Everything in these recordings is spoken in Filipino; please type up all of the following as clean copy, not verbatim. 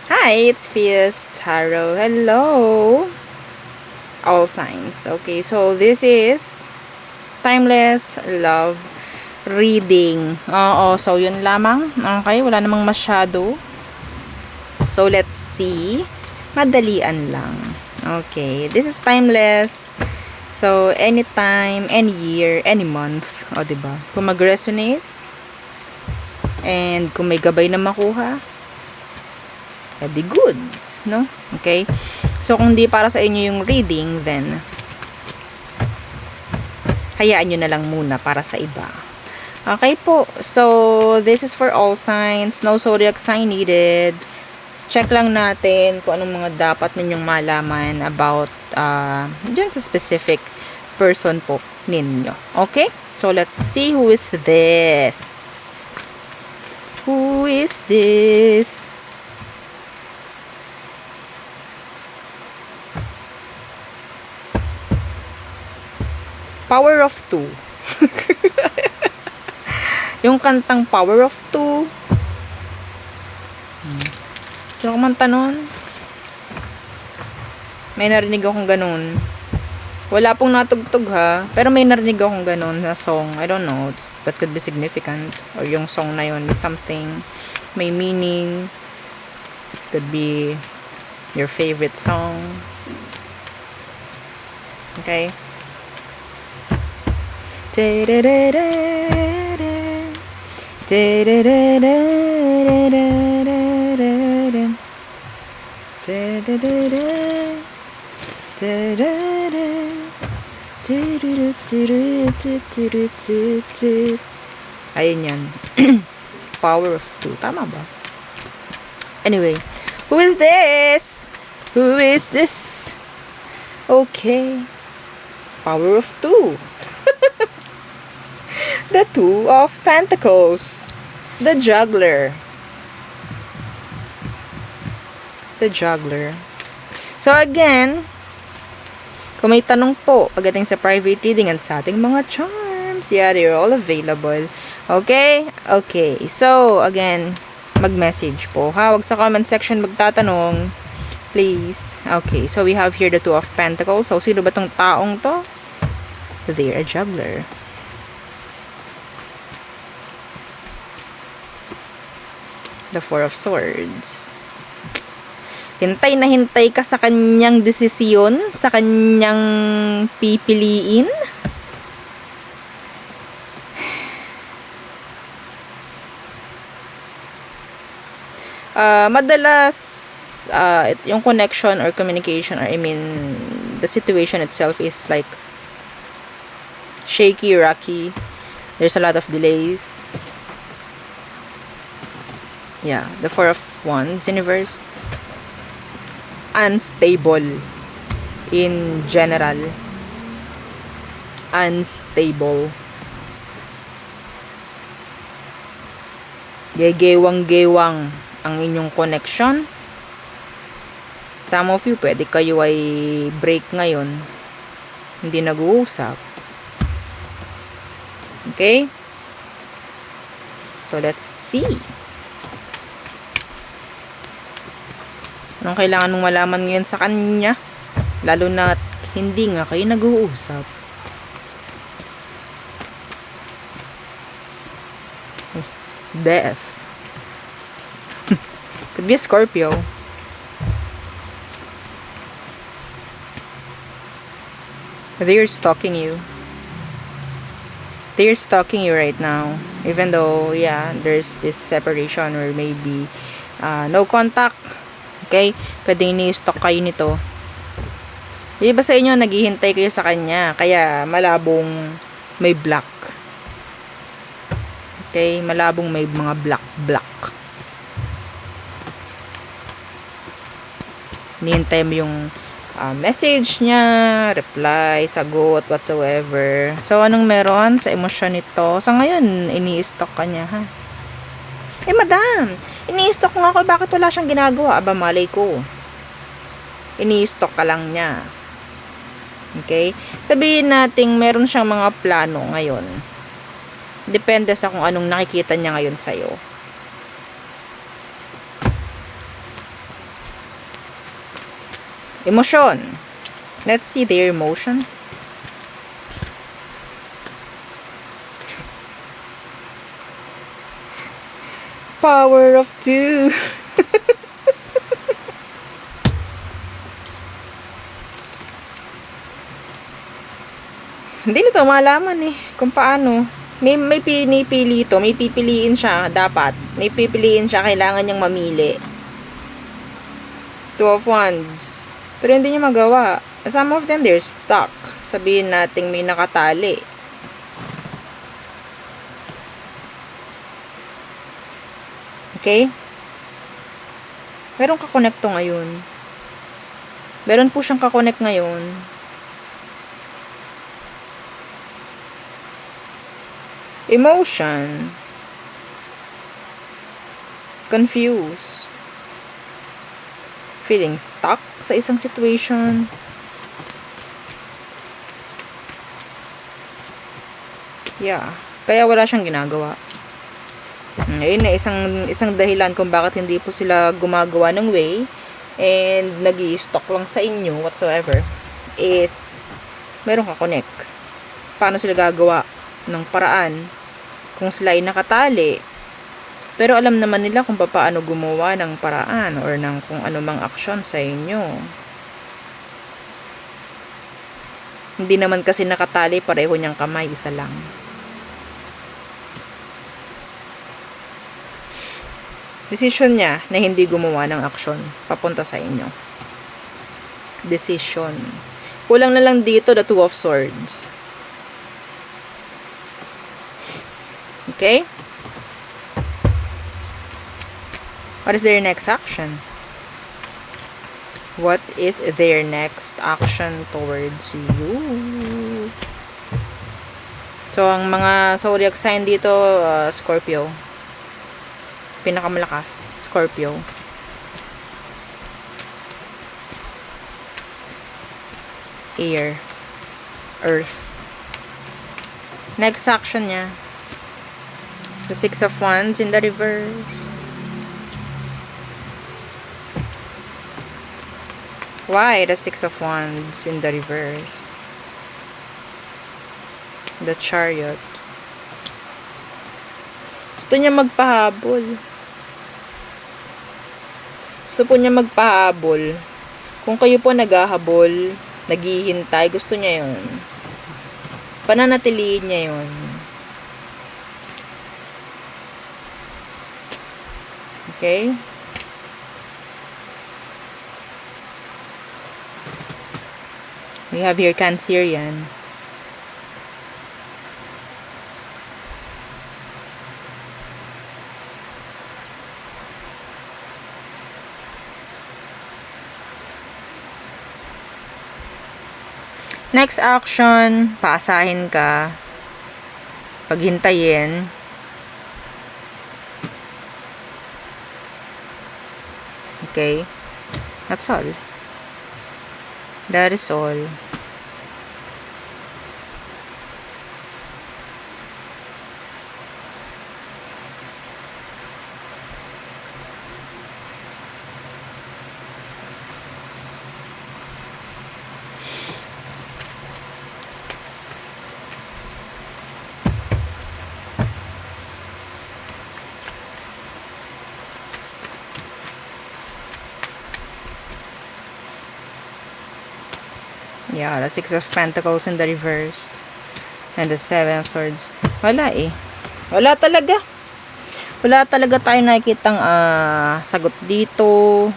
Hi, it's Fias Tarot. Hello, all signs. Okay, so this is timeless love reading. Oo, so yun lamang. Okay, wala namang masyado. So let's see. Madalian lang. Okay, this is timeless. So anytime, any year, any month. O, diba? Kung mag-resonate and kung may gabay na makuha, edi goods, no? Okay? So, kung di para sa inyo yung reading, then hayaan nyo na lang muna para sa iba. Okay po. So, this is for all signs. No zodiac sign needed. Check lang natin kung anong mga dapat ninyong malaman about dyan sa specific person po ninyo. Okay? So, let's see who is this. Who is this? Power of Two. Yung kantang Power of Two. Sino kumanta nun? May narinig akong ganun. Wala pong natugtog ha. Pero may narinig akong ganun na song. I don't know. That could be significant. Or yung song na yun is something. May meaning. Could be your favorite song. Okay? Ayun yan. Power of Two. Tama ba? Anyway. Who is this? Who is this? Okay. Power of Two. The Two of Pentacles. The Juggler. The Juggler. So again, kung may tanong po pagdating sa private reading and sa ating mga charms, yeah, they're all available. Okay? Okay. So, again, mag-message po. Ha? Huwag sa comment section magtatanong. Please. Okay. So, we have here the Two of Pentacles. So, sino ba tong taong to? They're a juggler. The Four of Swords. Hintay na hintay ka sa kanyang desisyon, sa kanyang pipiliin. Madalas, yung connection or communication, or I mean, the situation itself is like shaky, rocky. There's a lot of delays. Yeah, the Four of Wands universe. Unstable. In general. Unstable. Gegewang-gewang ang inyong connection. Some of you, pwede kayo ay break ngayon. Hindi nag-uusap. Okay? So, let's see. Anong kailangan mong malaman ngayon sa kanya? Lalo na hindi nga kayo nag-uusap. Death. Could be a Scorpio. They're stalking you. They're stalking you right now. Even though, yeah, there's this separation or maybe no contact. Okay? Pwede ini-stalk kayo nito. Yung iba sa inyo, naghihintay kayo sa kanya. Kaya, malabong may black. Okay? Malabong may mga black. Hinihintay mo yung message niya, reply, sagot, whatsoever. So, anong meron sa emosyon nito? Sa ngayon, ini-stalk ka niya, ha? Eh, madam, ini-stalk nga ako, bakit wala siyang ginagawa? Aba, malay ko. Ini-stalk ka lang niya. Okay? Sabihin natin, meron siyang mga plano ngayon. Depende sa kung anong nakikita niya ngayon sa'yo. Emotion. Let's see their emotion. Power of 2. Hindi nito malaman eh kung paano. May pinipili ito, may pipiliin siya dapat. May pipiliin siya, kailangan niyang mamili. Two of Wands. Pero hindi niya magawa. Some of them, they're stuck. Sabihin natin may nakatali. Okay? Meron kakonekto ngayon. Meron po siyang kakonect ngayon. Emotion. Confused. Feeling stuck sa isang situation. Yeah. Kaya wala siyang ginagawa. Ayun na, isang dahilan kung bakit hindi po sila gumagawa ng way and nag-i-stock lang sa inyo whatsoever is meron ka connect. Paano sila gagawa ng paraan kung sila ay nakatali pero alam naman nila kung paano gumawa ng paraan or ng kung ano mang aksyon sa inyo. Hindi naman kasi nakatali pareho niyang kamay, isa lang. Decision niya na hindi gumawa ng aksyon papunta sa inyo. Decision. Kulang na lang dito the Two of Swords. Okay? What is their next action? What is their next action towards you? So, ang mga zodiac sign dito, Scorpio. Pinakamalakas, Scorpio. Air. Earth. Next action niya. The Six of Wands in the reverse. Why the Six of Wands in the reverse? The Chariot. Gusto niya magpahabol. Gusto po niya magpahabol. Kung kayo po naghahabol, naghihintay, gusto niya yun. Pananatiliin niya yun. Okay? We have here Cancerian. Next action, paasahin ka. Paghintayin. Okay? That's all. That is all. Yeah, the Six of Pentacles in the reversed. And the Seven of Swords. Wala eh. Wala talaga. Wala talaga tayo nakikitang sagot dito.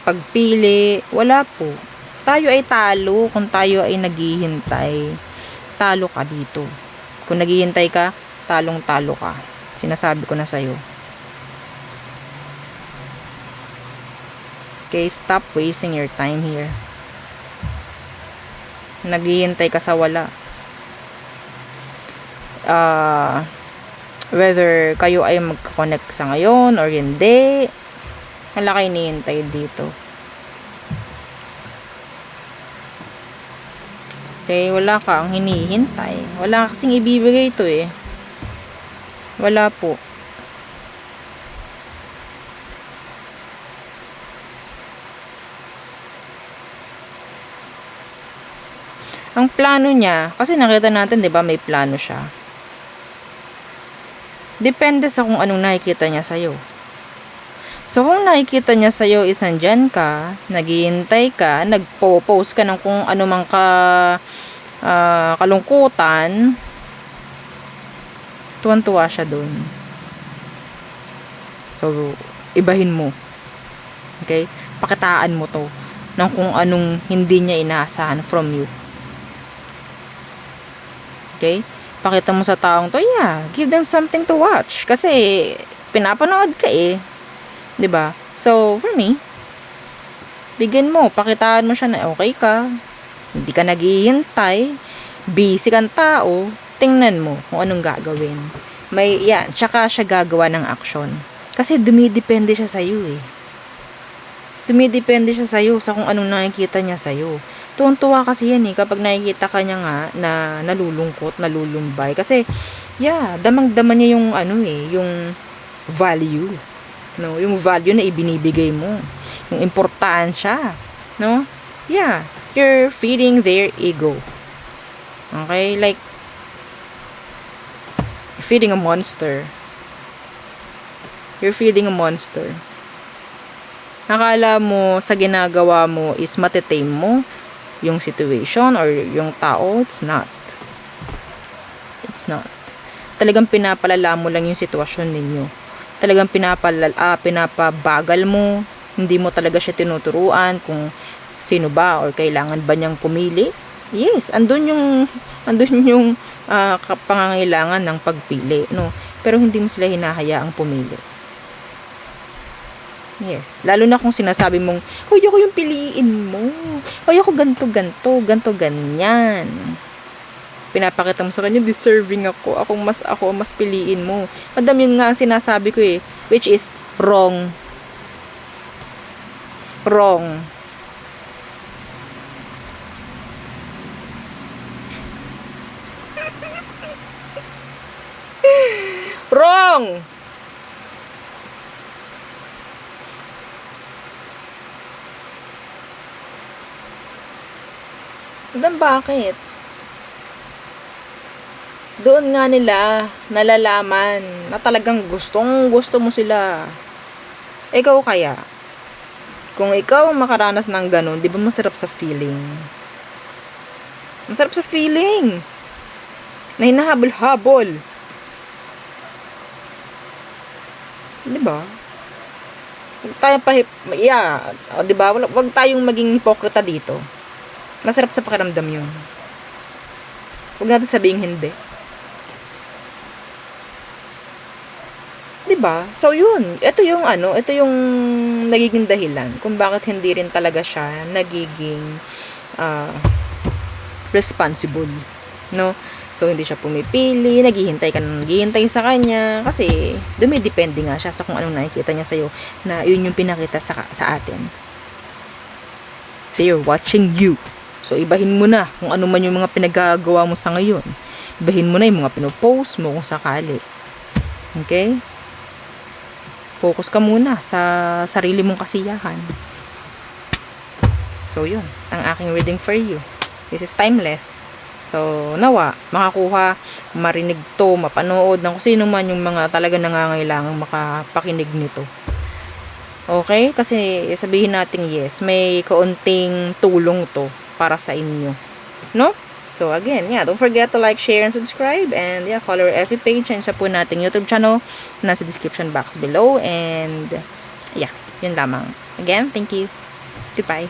Pagpili. Wala po. Tayo ay talo kung tayo ay naghihintay. Talo ka dito. Kung naghihintay ka, talong-talo ka. Sinasabi ko na sa'yo. Okay, stop wasting your time here. Naghihintay ka sa wala. Whether kayo ay magkoconnect sa ngayon or hindi, wala kayo hinihintay dito. Okay, wala kang hinihintay. Wala kasing ibibigay ito eh. Wala po. Ang plano niya, kasi nakita natin, di ba, may plano siya. Depende sa kung anong nakikita niya sa'yo. So, kung nakikita niya sa'yo is nandyan ka, naghihintay ka, nagpo-post ka ng kung ano mang kalungkutan, tuwan-tuwa siya dun. So, ibahin mo. Okay? Pakitaan mo to ng kung anong hindi niya inaasahan from you. Okay? Pakita mo sa taong to, yeah, give them something to watch. Kasi, pinapanood ka eh. 'Di ba? So, for me, bigyan mo, pakitaan mo siya na okay ka. Hindi ka naghihintay, busy kang tao, tingnan mo kung anong gagawin. May, yan, tsaka siya gagawa ng action. Kasi dumidepende siya sa'yo eh. Dumidepende siya sa'yo sa kung anong nakikita niya sa'yo. Tuwang-tuwa kasi yan eh, kapag nakikita ka niya nga na nalulungkot, nalulumbay. Kasi, yeah, damang-dama niya yung yung value. No, yung value na ibinibigay mo, yung importansya, no? Yeah, you're feeding their ego. Okay, like feeding a monster. You're feeding a monster. Akala mo sa ginagawa mo is matitame mo yung situation or yung tao. It's not. It's not. Talagang pinapalala mo lang yung sitwasyon ninyo. Talagang pinapabagal mo, hindi mo talaga siya tinuturuan kung sino ba or kailangan ba niyang pumili. Yes, andun yung pangangailangan ng pagpili, no? Pero hindi mo sila hinahayaang pumili. Yes, lalo na kung sinasabi mong, "Hoy, ako yung piliin mo. Hoy, ako ganto, ganyan." Pinapakita mo sa kanya, deserving ako. Ako mas piliin mo. Madam, yun nga ang sinasabi ko eh. Which is wrong. Wrong. Wrong! Madam, bakit? Doon nga nila nalalaman na talagang gusto mo sila. Ikaw kaya, kung ikaw makaranas ng ganun, di ba masarap sa feeling? Masarap sa feeling na hinahabol-habol. Di ba? Di ba? Wag tayong maging hipokrita dito. Masarap sa pakiramdam yun. Huwag natin sabihin hindi. Diba? So, yun. Ito yung nagiging dahilan kung bakit hindi rin talaga siya nagiging responsible. No? So, hindi siya pumipili, naghihintay sa kanya, kasi dumidepende nga siya sa kung anong nakikita niya sa'yo na yun yung pinakita sa atin. So, you're watching you. So, ibahin mo na kung ano man yung mga pinagagawa mo sa ngayon. Ibahin mo na yung mga pinopost mo kung sakali. Okay? Focus ka muna sa sarili mong kasiyahan. So, yun. Ang aking reading for you. This is timeless. So, nawa, makakuha, marinig to, mapanood ng kung sino man yung mga talaga nangangailangang makapakinig nito. Okay? Kasi sabihin natin yes, may kaunting tulong to para sa inyo. No? So, again, yeah, don't forget to like, share, and subscribe. And, yeah, follow our FB page and sa po nating YouTube channel. Nasa description box below. And, yeah, yun lamang. Again, thank you. Goodbye.